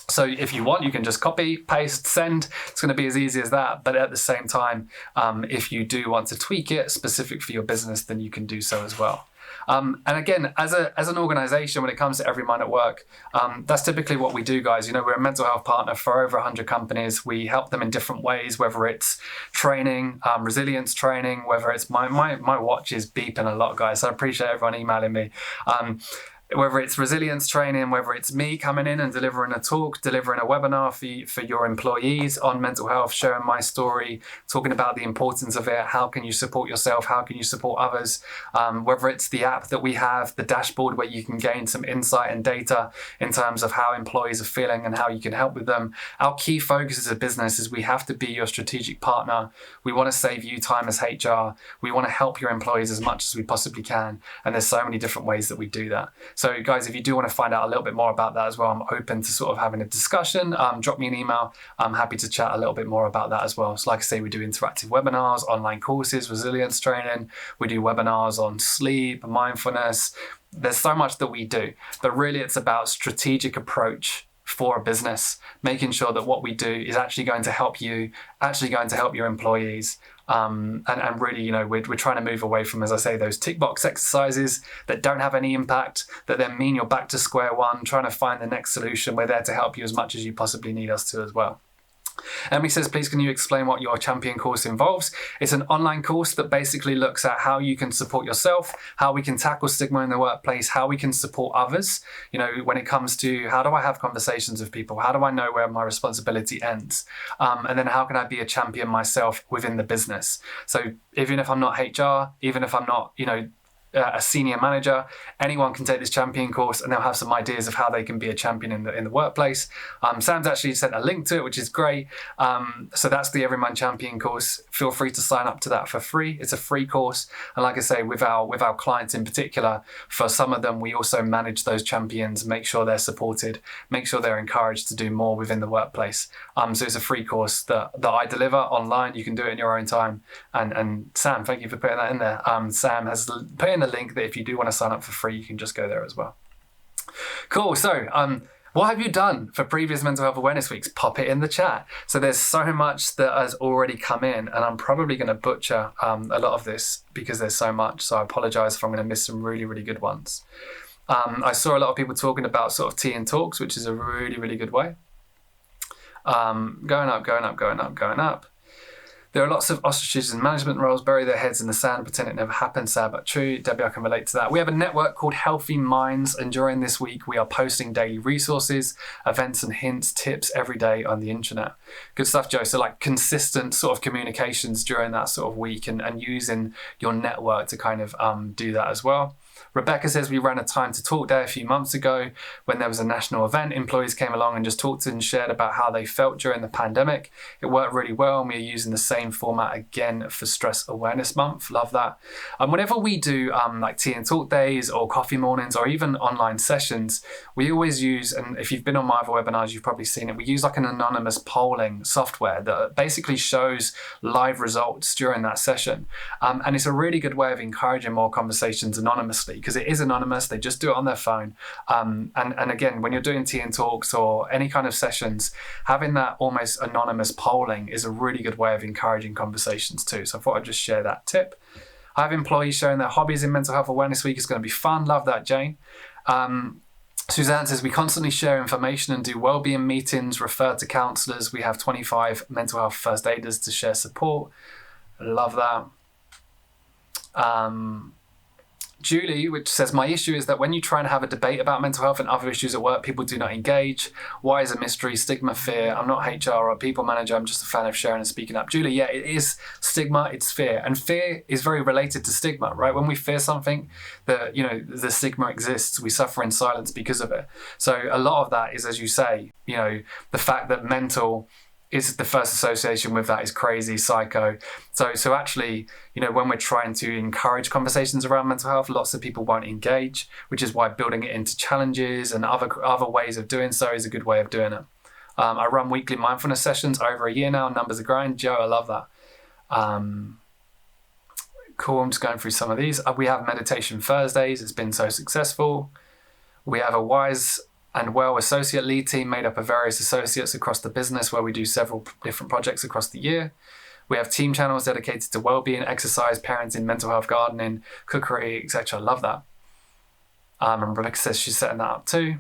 So if you want, you can just copy, paste, send. It's going to be as easy as that. But at the same time, if you do want to tweak it specific for your business, then you can do so as well. And again, as an organization, when it comes to Everymind at Work, that's typically what we do, guys. We're a mental health partner for over 100 companies. We help them in different ways, whether it's training, resilience training, whether it's my watch is beeping a lot, guys. So I appreciate everyone emailing me. Whether it's resilience training, whether it's me coming in and delivering a talk, delivering a webinar for your employees on mental health, sharing my story, talking about the importance of it, how can you support yourself, how can you support others, whether it's the app that we have, the dashboard where you can gain some insight and data in terms of how employees are feeling and how you can help with them. Our key focus as a business is we have to be your strategic partner. We want to save you time as HR. We want to help your employees as much as we possibly can. And there's so many different ways that we do that. So guys, if you do want to find out a little bit more about that as well, I'm open to sort of having a discussion. Drop me an email. I'm happy to chat a little bit more about that as well. So like I say, we do interactive webinars, online courses, resilience training. We do webinars on sleep, mindfulness. There's so much that we do, but really it's about strategic approach for a business, making sure that what we do is actually going to help you, actually going to help your employees. And really, we're trying to move away from, as I say, those tick box exercises that don't have any impact, that then mean you're back to square one, trying to find the next solution. We're there to help you as much as you possibly need us to as well. Emily says, please can you explain what your champion course involves? It's an online course that basically looks at how you can support yourself, how we can tackle stigma in the workplace, how we can support others. When it comes to how do I have conversations with people? How do I know where my responsibility ends? And then how can I be a champion myself within the business? So even if I'm not HR, even if I'm not, a senior manager, anyone can take this champion course and they'll have some ideas of how they can be a champion in the workplace. Sam's actually sent a link to it, which is great. So that's the Everymind champion course. Feel free to sign up to that for free. It's a free course. And like I say, with our clients in particular, for some of them, we also manage those champions, make sure they're supported, make sure they're encouraged to do more within the workplace. So it's a free course that I deliver online. You can do it in your own time. And Sam, thank you for putting that in there. Sam has put in a link that if you do want to sign up for free, you can just go there as well. Cool. So what have you done for previous mental health awareness weeks? Pop it in the chat. So there's so much that has already come in, and I'm probably going to butcher a lot of this because there's so much. So I apologize if I'm going to miss some really, really good ones. I saw a lot of people talking about sort of tea and talks, which is a really, really good way. Going up. There are lots of ostriches in management roles, bury their heads in the sand, pretend it never happened, sad but true. Debbie, I can relate to that. We have a network called Healthy Minds, and during this week, we are posting daily resources, events and hints, tips every day on the internet. Good stuff, Joe. So like consistent sort of communications during that sort of week and using your network to kind of do that as well. Rebecca says we ran a Time to Talk day a few months ago when there was a national event. Employees came along and just talked and shared about how they felt during the pandemic. It worked really well, and we are using the same format again for Stress Awareness Month. Love that. Whenever we do like tea and talk days or coffee mornings or even online sessions, we always use, and if you've been on my other webinars, you've probably seen it, we use like an anonymous polling software that basically shows live results during that session. And it's a really good way of encouraging more conversations anonymously, because it is anonymous. They just do it on their phone. And again, when you're doing tea and talks or any kind of sessions, having that almost anonymous polling is a really good way of encouraging conversations too. So I thought I'd just share that tip. I have employees sharing their hobbies in Mental Health Awareness Week. It's going to be fun. Love that, Jane. Suzanne says we constantly share information and do wellbeing meetings, refer to counsellors. We have 25 mental health first aiders to share support. Love that. Julie, which says, my issue is that when you try and have a debate about mental health and other issues at work, people do not engage. Why is a mystery? Stigma, fear. I'm not HR or a people manager. I'm just a fan of sharing and speaking up. Julie, yeah, it is stigma. It's fear. And fear is very related to stigma, right? When we fear something, the stigma exists. We suffer in silence because of it. So a lot of that is, as you say, the fact that mental is the first association with that is crazy, psycho. So actually, when we're trying to encourage conversations around mental health, lots of people won't engage, which is why building it into challenges and other ways of doing so is a good way of doing it. I run weekly mindfulness sessions over a year now. Numbers are growing. Joe, I love that. Cool. I'm just going through some of these. We have meditation Thursdays. It's been so successful. We have a wise and well associate lead team made up of various associates across the business where we do several different projects across the year. We have team channels dedicated to wellbeing, exercise, parenting, mental health, gardening, cookery, etc. Love that. And Rebecca says she's setting that up too.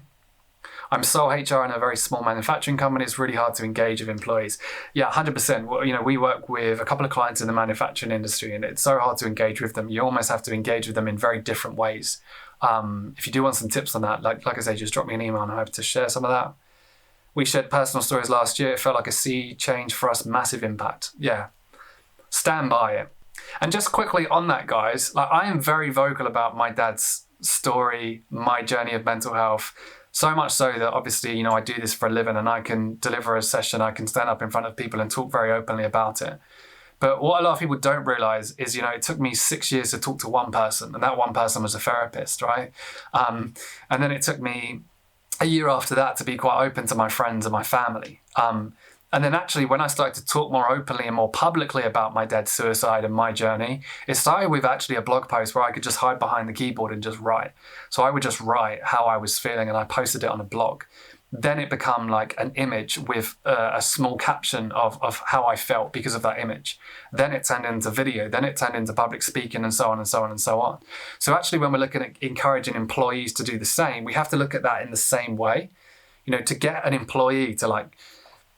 I'm sole HR in a very small manufacturing company. It's really hard to engage with employees. Yeah, 100%. Well, we work with a couple of clients in the manufacturing industry, and it's so hard to engage with them. You almost have to engage with them in very different ways. If you do want some tips on that, like I say, just drop me an email and I'm happy to share some of that. We shared personal stories last year. It felt like a sea change for us, massive impact. Yeah, stand by it. And just quickly on that, guys, I am very vocal about my dad's story, my journey of mental health. So much so that obviously, I do this for a living and I can deliver a session, I can stand up in front of people and talk very openly about it. But what a lot of people don't realize is, it took me 6 years to talk to one person, and that one person was a therapist, right? And then it took me a year after that to be quite open to my friends and my family. And then actually when I started to talk more openly and more publicly about my dad's suicide and my journey, it started with actually a blog post where I could just hide behind the keyboard and just write. So I would just write how I was feeling and I posted it on a blog. Then it became like an image with a small caption of how I felt because of that image. Then it turned into video. Then it turned into public speaking and so on and so on and so on. So actually when we're looking at encouraging employees to do the same, we have to look at that in the same way. To get an employee to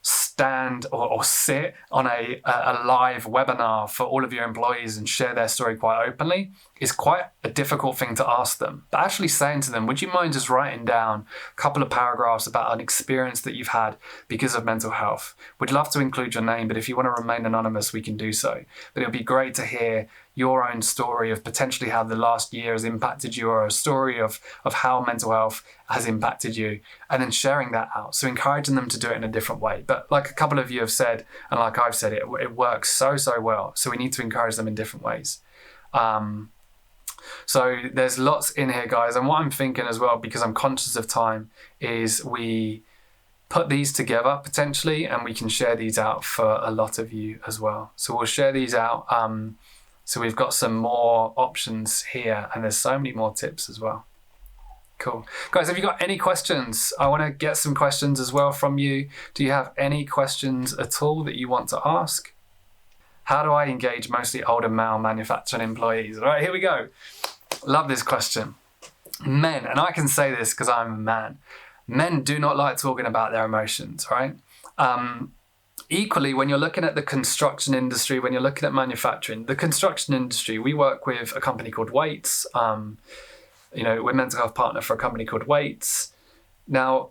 stand or sit on a live webinar for all of your employees and share their story quite openly is quite a difficult thing to ask them. But actually saying to them, would you mind just writing down a couple of paragraphs about an experience that you've had because of mental health? We'd love to include your name, but if you want to remain anonymous, we can do so. But it would be great to hear your own story of potentially how the last year has impacted you, or a story of how mental health has impacted you, and then sharing that out. So encouraging them to do it in a different way. But like a couple of you have said, and like I've said, it works so well. So we need to encourage them in different ways. So there's lots in here, guys. And what I'm thinking as well, because I'm conscious of time, is we put these together potentially, and we can share these out for a lot of you as well. So we'll share these out. So we've got some more options here, and there's so many more tips as well. Cool. Guys, have you got any questions? I want to get some questions as well from you. Do you have any questions at all that you want to ask? How do I engage mostly older male manufacturing employees? All right, here we go. Love this question. Men, and I can say this because I'm a man, men do not like talking about their emotions, right? Equally, when you're looking at the construction industry, when you're looking at manufacturing, the construction industry, we work with a company called Weights. We're mental health partner for a company called Weights. Now,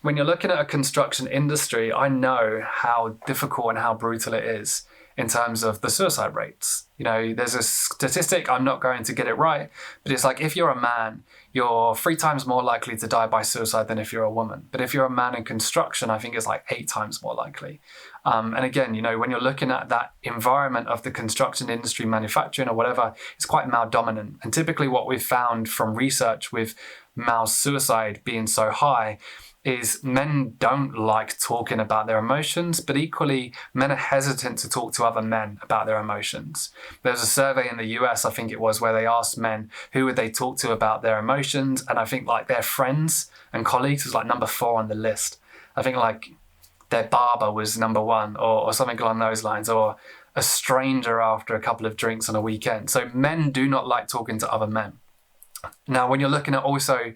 when you're looking at a construction industry, I know how difficult and how brutal it is in terms of the suicide rates. There's a statistic, I'm not going to get it right, but it's like if you're a man, you're 3 times more likely to die by suicide than if you're a woman. But if you're a man in construction, I think it's like 8 times more likely. And again, when you're looking at that environment of the construction industry, manufacturing or whatever, it's quite male dominant. And typically what we've found from research with male suicide being so high is men don't like talking about their emotions, but equally men are hesitant to talk to other men about their emotions. There's a survey in the US, I think it was, where they asked men who would they talk to about their emotions, and I think like their friends and colleagues was like number 4 on the list. I think like their barber was number 1 or something along those lines, or a stranger after a couple of drinks on a weekend. So men do not like talking to other men. Now, when you're looking at also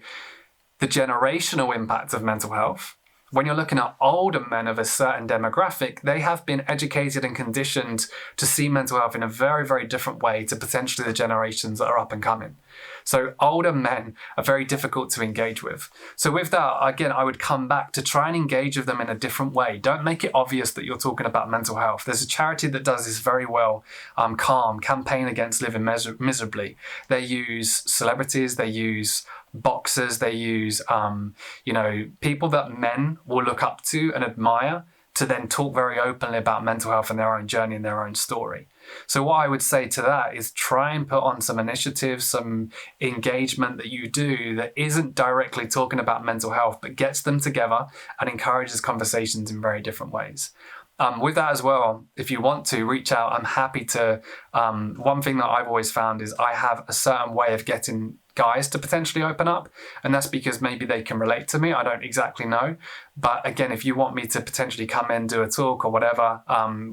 the generational impact of mental health, when you're looking at older men of a certain demographic, they have been educated and conditioned to see mental health in a very, very different way to potentially the generations that are up and coming. So older men are very difficult to engage with. So with that, again, I would come back to try and engage with them in a different way. Don't make it obvious that you're talking about mental health. There's a charity that does this very well, Calm, Campaign Against Living Miserably. They use celebrities, they use boxers, they use, people that men will look up to and admire to then talk very openly about mental health and their own journey and their own story. So what I would say to that is try and put on some initiatives, some engagement that you do that isn't directly talking about mental health, but gets them together and encourages conversations in very different ways. With that as well, if you want to reach out, I'm happy to. One thing that I've always found is I have a certain way of getting guys to potentially open up, and that's because maybe they can relate to me. I don't exactly know, but again, if you want me to potentially come in, do a talk or whatever,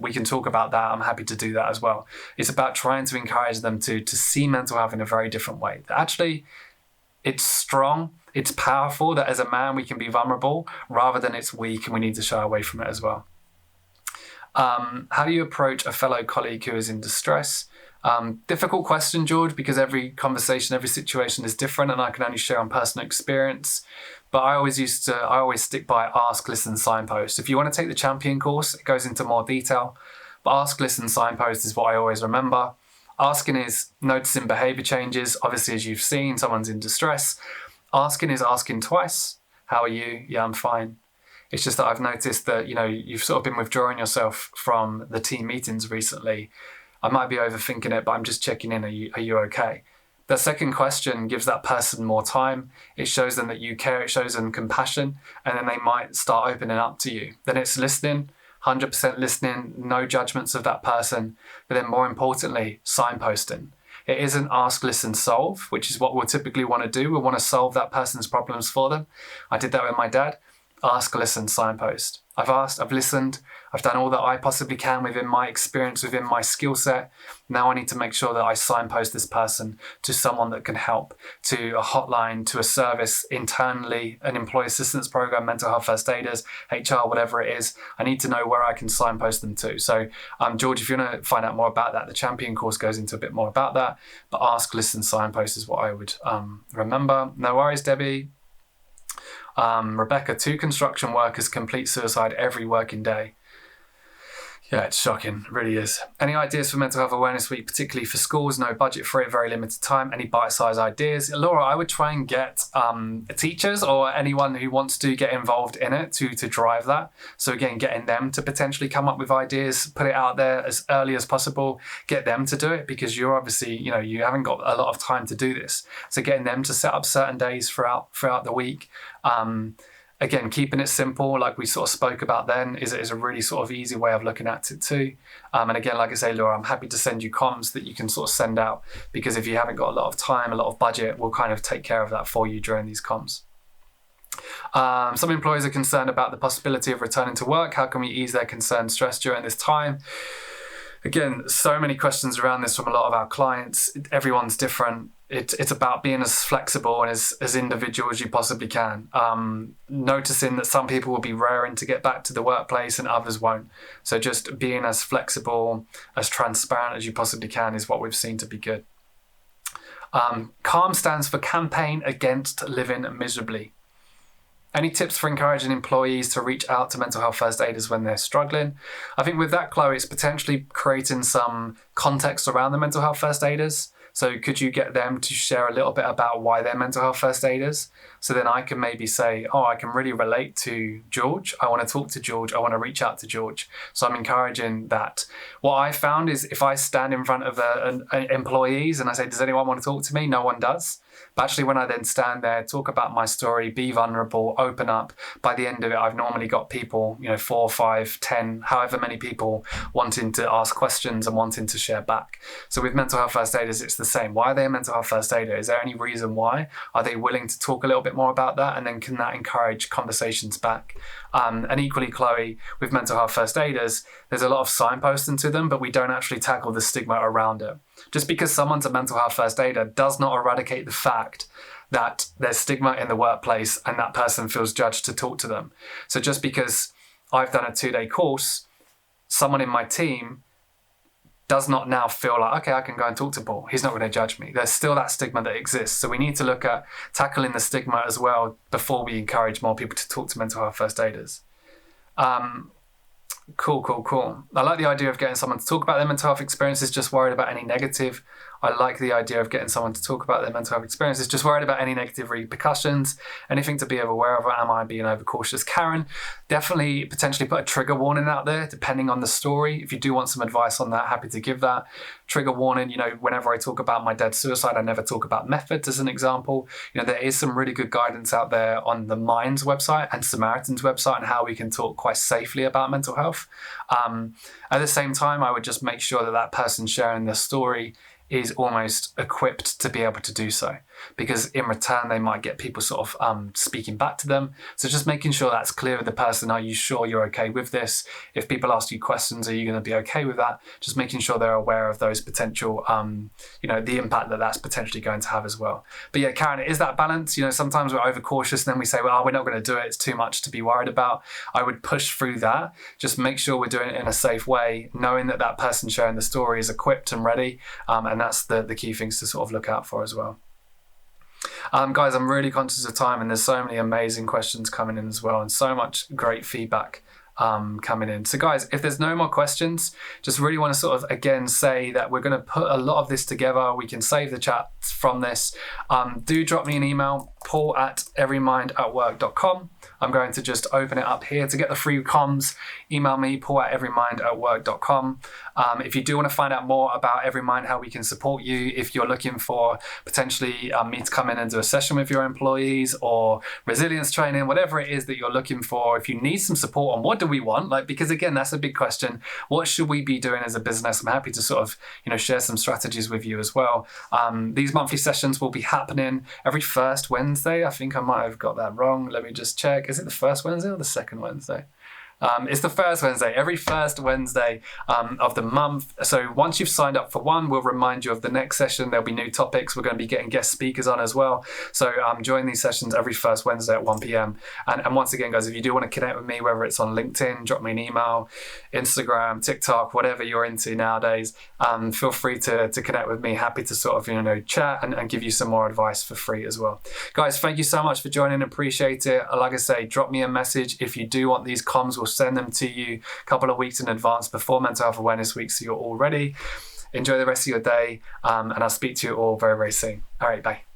we can talk about that. I'm happy to do that as well. It's about trying to encourage them to see mental health in a very different way. Actually, it's strong, it's powerful that as a man we can be vulnerable rather than it's weak and we need to shy away from it as well. How do you approach a fellow colleague who is in distress? Difficult question, George, because every conversation, every situation is different, and I can only share on personal experience. But I always stick by ask, listen, signpost. If you want to take the champion course, it goes into more detail. But ask, listen, signpost is what I always remember. Asking is noticing behavior changes. Obviously, as you've seen, someone's in distress. Asking is asking twice. How are you? Yeah, I'm fine. It's just that I've noticed that, you've sort of been withdrawing yourself from the team meetings recently. I might be overthinking it, but I'm just checking in. Are you okay? The second question gives that person more time. It shows them that you care. It shows them compassion. And then they might start opening up to you. Then it's listening, 100% listening, no judgments of that person. But then more importantly, signposting. It isn't ask, listen, solve, which is what we'll typically want to do. We want to solve that person's problems for them. I did that with my dad. Ask, listen, signpost. I've asked, I've listened, I've done all that I possibly can within my experience, within my skill set. Now I need to make sure that I signpost this person to someone that can help, to a hotline, to a service internally, an employee assistance program, mental health first aiders, HR, whatever it is. I need to know where I can signpost them to. So George, if you want to find out more about that, the Champion course goes into a bit more about that, but ask, listen, signpost is what I would remember. No worries, Debbie. Rebecca, 2 construction workers complete suicide every working day. Yeah, it's shocking. It really is. Any ideas for Mental Health Awareness Week, particularly for schools? No budget for it, very limited time. Any bite-sized ideas? Laura, I would try and get teachers or anyone who wants to get involved in it to drive that. So again, getting them to potentially come up with ideas, put it out there as early as possible, get them to do it, because you're obviously, you haven't got a lot of time to do this. So getting them to set up certain days throughout the week. Again, keeping it simple, like we sort of spoke about then, is a really sort of easy way of looking at it too. And again, like I say, Laura, I'm happy to send you comms that you can sort of send out, because if you haven't got a lot of time, a lot of budget, we'll kind of take care of that for you during these comms. Some employees are concerned about the possibility of returning to work. How can we ease their concern and stress during this time? Again, so many questions around this from a lot of our clients. Everyone's different. It's about being as flexible and as individual as you possibly can. Noticing that some people will be raring to get back to the workplace and others won't. So just being as flexible, as transparent as you possibly can is what we've seen to be good. CALM stands for Campaign Against Living Miserably. Any tips for encouraging employees to reach out to mental health first aiders when they're struggling? I think with that, Chloe, it's potentially creating some context around the mental health first aiders. So could you get them to share a little bit about why they're mental health first aiders? So then I can maybe say, I can really relate to George. I want to talk to George. I want to reach out to George. So I'm encouraging that. What I found is if I stand in front of employees and I say, does anyone want to talk to me? No one does. But actually, when I then stand there, talk about my story, be vulnerable, open up, by the end of it, I've normally got people, 4, 5, 10, however many people wanting to ask questions and wanting to share back. So with mental health first aiders, it's the same. Why are they a mental health first aider? Is there any reason why? Are they willing to talk a little bit more about that? And then can that encourage conversations back? And equally, Chloe, with mental health first aiders, there's a lot of signposting to them, but we don't actually tackle the stigma around it. Just because someone's a mental health first aider does not eradicate the fact that there's stigma in the workplace and that person feels judged to talk to them. So just because I've done a 2-day course, someone in my team does not now feel like, okay, I can go and talk to Paul. He's not going to judge me. There's still that stigma that exists. So we need to look at tackling the stigma as well before we encourage more people to talk to mental health first aiders. Cool. I like the idea of getting someone to talk about their mental health experiences, just worried about any negative. I like the idea of getting someone to talk about their mental health experiences, just worried about any negative repercussions, anything to be aware of. Am I being overcautious? Karen, definitely potentially put a trigger warning out there, depending on the story. If you do want some advice on that, happy to give that. Trigger warning, whenever I talk about my dad's suicide, I never talk about methods as an example. There is some really good guidance out there on the Mind's website and Samaritan's website on how we can talk quite safely about mental health. At the same time, I would just make sure that person sharing the story is almost equipped to be able to do so, because in return they might get people sort of speaking back to them. So just making sure that's clear with the person. Are you sure you're okay with this? If people ask you questions, are you going to be okay with that? Just making sure they're aware of those potential, the impact that that's potentially going to have as well. But yeah, Karen, it is that balance. Sometimes we're overcautious and then we say, well, we're not going to do it. It's too much to be worried about. I would push through that. Just make sure we're doing it in a safe way, knowing that that person sharing the story is equipped and ready. And that's the key things to sort of look out for as well. Guys, I'm really conscious of time and there's so many amazing questions coming in as well and so much great feedback coming in. So guys, if there's no more questions, just really want to sort of again say that we're going to put a lot of this together. We can save the chat from this. Do drop me an email, paul@everymindatwork.com. I'm going to just open it up here. To get the free comms, email me, paul@everymindatwork.com. If you do want to find out more about Everymind, how we can support you, if you're looking for potentially me to come in and do a session with your employees or resilience training, whatever it is that you're looking for, if you need some support on what do we want, because again, that's a big question. What should we be doing as a business? I'm happy to sort of, share some strategies with you as well. These monthly sessions will be happening every first Wednesday. I think I might have got that wrong. Let me just check. Is it the first Wednesday or the second Wednesday? It's the first Wednesday, every first Wednesday of the month. So once you've signed up for one, we'll remind you of the next session. There'll be new topics. We're going to be getting guest speakers on as well. So join these sessions every first Wednesday at 1 p.m. And once again, guys, if you do want to connect with me, whether it's on LinkedIn, drop me an email, Instagram, TikTok, whatever you're into nowadays, feel free to connect with me. Happy to sort of, chat and give you some more advice for free as well. Guys, thank you so much for joining. Appreciate it. Like I say, drop me a message if you do want these comms. We'll send them to you a couple of weeks in advance before Mental Health Awareness Week, so you're all ready. Enjoy the rest of your day, and I'll speak to you all very, very soon. All right, bye.